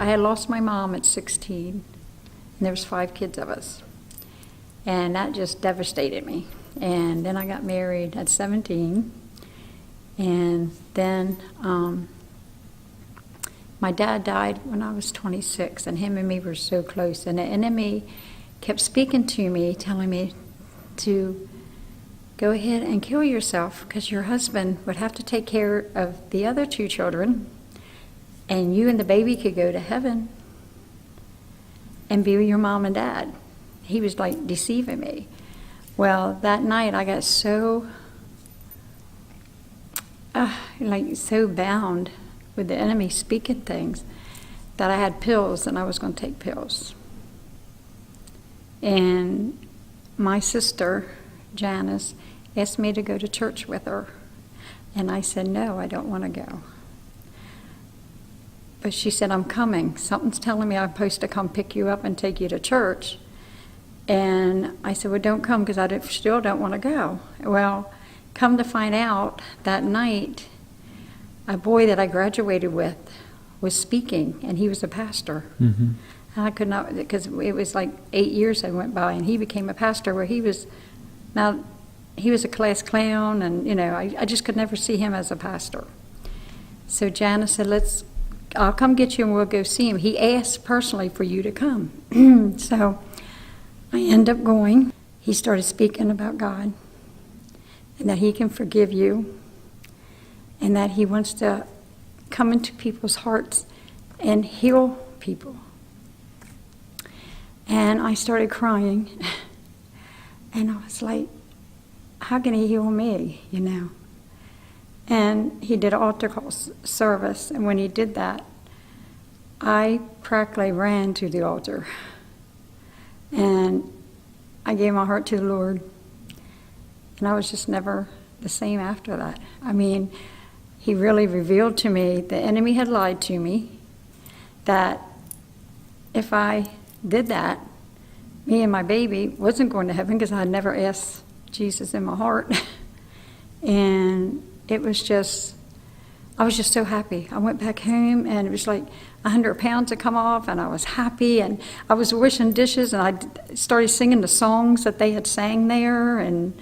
had lost my mom at 16, and there was 5 kids of us. And that just devastated me. And then I got married at 17. And then my dad died when I was 26, and him and me were so close. And the enemy kept speaking to me, telling me to go ahead and kill yourself because your husband would have to take care of the other 2 children, and you and the baby could go to heaven and be with your mom and dad. He was like deceiving me. Well, that night I got so bound with the enemy speaking things that I had pills, and I was going to take pills. And my sister, Janice, asked me to go to church with her. And I said, no, I don't want to go. But she said, I'm coming. Something's telling me I'm supposed to come pick you up and take you to church. And I said, well, don't come because I still don't want to go. Well, come to find out, that night, a boy that I graduated with was speaking, and he was a pastor. Mm-hmm. And I could not, because it was like 8 years I went by, and he became a pastor where he was a class clown, and, I just could never see him as a pastor. So Janice said, I'll come get you and we'll go see him. He asked personally for you to come. So I end up going. He started speaking about God and that he can forgive you and that he wants to come into people's hearts and heal people. And I started crying. And I was like, how can he heal me, And he did an altar call service. And when he did that, I practically ran to the altar. And I gave my heart to the Lord. And I was just never the same after that. I mean, he really revealed to me the enemy had lied to me, that if I did that, me and my baby wasn't going to heaven because I had never asked Jesus in my heart. And it was just, I was just so happy. I went back home and it was like 100 pounds had come off and I was happy, and I was washing dishes and I started singing the songs that they had sang there, and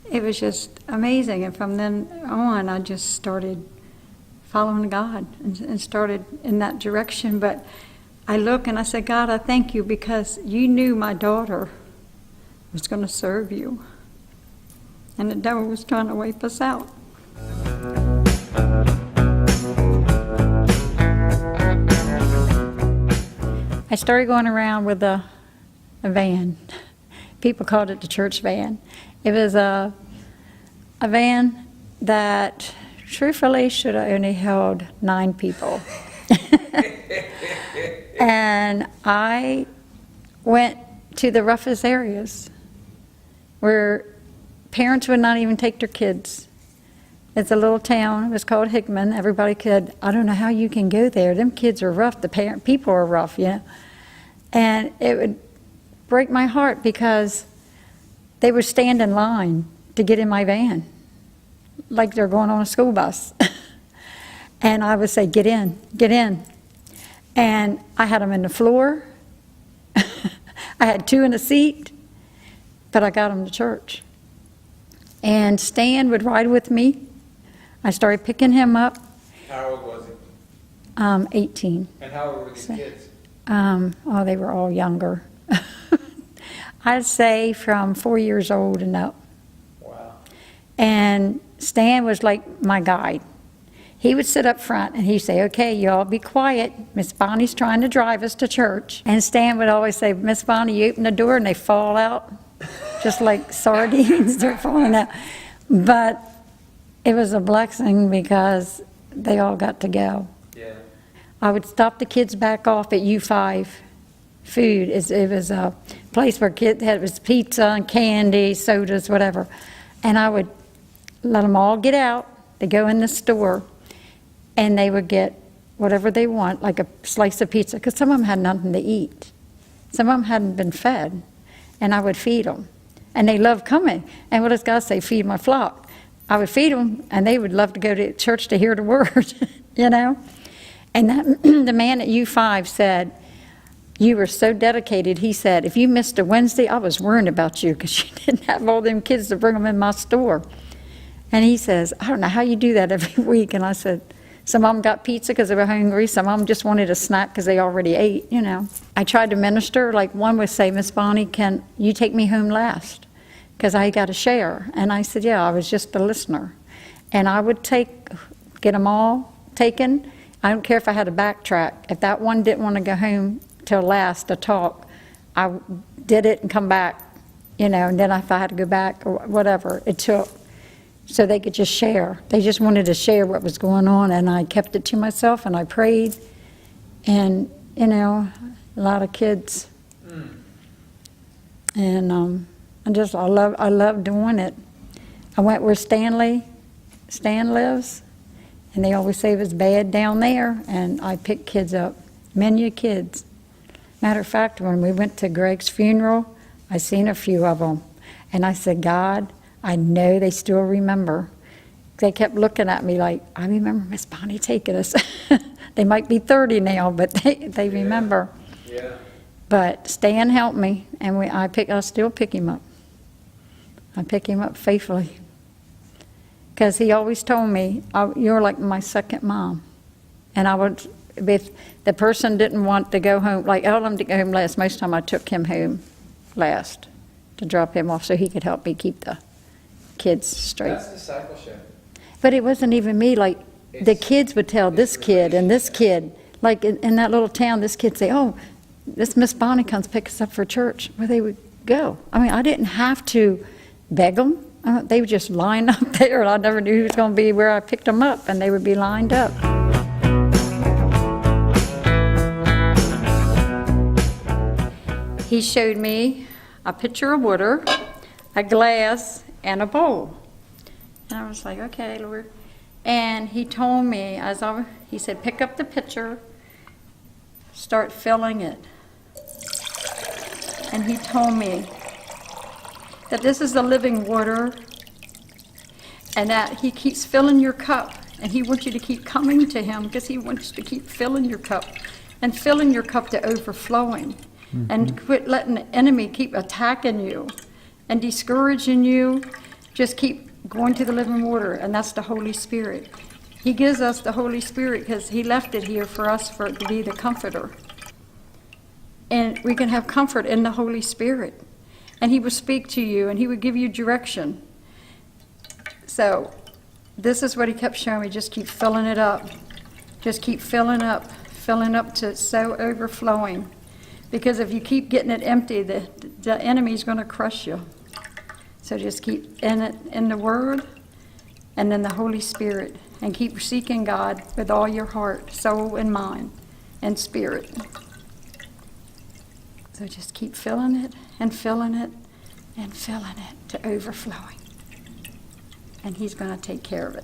it was just amazing. And from then on, I just started following God and started in that direction. But I look and I said, God, I thank you because you knew my daughter was going to serve you. And the devil was trying to wipe us out. I started going around with a van. People called it the church van. It was a van that truthfully should have only held 9 people. And I went to the roughest areas where parents would not even take their kids. It's a little town. It was called Hickman. Everybody could, I don't know how you can go there. Them kids are rough. The people are rough, And it would break my heart because they would stand in line to get in my van, like they're going on a school bus. And I would say, get in, get in. And I had them in the floor. I had 2 in the seat, but I got them to church. And Stan would ride with me. I started picking him up. How old was he? 18. And how old were these kids? They were all younger. I'd say from 4 years old and up. Wow. And Stan was like my guide. He would sit up front and he'd say, okay, y'all be quiet. Miss Bonnie's trying to drive us to church. And Stan would always say, Miss Bonnie, you open the door and they fall out, just like sardines, they're falling out. But it was a blessing because they all got to go. Yeah. I would stop the kids back off at U5 Food. It was a place where kids had pizza and candy, sodas, whatever. And I would let them all get out. They go in the store and they would get whatever they want, like a slice of pizza, because some of them had nothing to eat. Some of them hadn't been fed, and I would feed them. And they loved coming. And what does God say? Feed my flock. I would feed them, and they would love to go to church to hear the word, And that, the man at U5 said, you were so dedicated. He said, if you missed a Wednesday, I was worrying about you because you didn't have all them kids to bring them in my store. And he says, I don't know how you do that every week. And I said, some of them got pizza because they were hungry. Some of them just wanted a snack because they already ate, you know. I tried to minister. Like one would say, Miss Bonnie, can you take me home last? Because I got to share. And I said, yeah, I was just a listener. And I would get them all taken. I don't care if I had to backtrack. If that one didn't want to go home till last to talk, I did it and come back, you know, and then if I had to go back or whatever it took, so they could just share. They just wanted to share what was going on, and I kept it to myself, and I prayed, and, you know, a lot of kids. And I love doing it. I went where Stan lives, and they always say it was bad down there, and I picked kids up, many kids. Matter of fact, when we went to Greg's funeral, I seen a few of them, and I said, God, I know they still remember. They kept looking at me like, I remember Miss Bonnie taking us. They might be 30 now, but they remember. Yeah. But Stan helped me, and I still pick him up. I pick him up faithfully. Because he always told me, you're like my second mom. And I would, if the person didn't want to go home, like I told him to go home last, most of the time I took him home last to drop him off so he could help me keep the kids straight. That's discipleship. But it wasn't even me, like the kids would tell this kid and this kid, like in that little town, this kid say, oh, this Miss Bonnie comes pick us up for church, where they would go. I mean, I didn't have to beg them. They would just line up there, and I never knew who was going to be where I picked them up, and they would be lined up. He showed me a pitcher of water, a glass, and a bowl. And I was like, okay, Lord. And he told me, he said, pick up the pitcher, start filling it. And he told me that this is the living water, and that he keeps filling your cup, and he wants you to keep coming to him because he wants to keep filling your cup and filling your cup to overflowing. And quit letting the enemy keep attacking you and discouraging you. Just keep going to the living water, and that's the Holy Spirit. He gives us the Holy Spirit because he left it here for us for it to be the comforter. And we can have comfort in the Holy Spirit. And he would speak to you, and he would give you direction. So this is what he kept showing me. Just keep filling it up. Just keep filling up to so overflowing. Because if you keep getting it empty, the enemy's going to crush you. So just keep in the Word and in the Holy Spirit. And keep seeking God with all your heart, soul, and mind, and spirit. So just keep filling it and filling it and filling it to overflowing. And he's going to take care of it.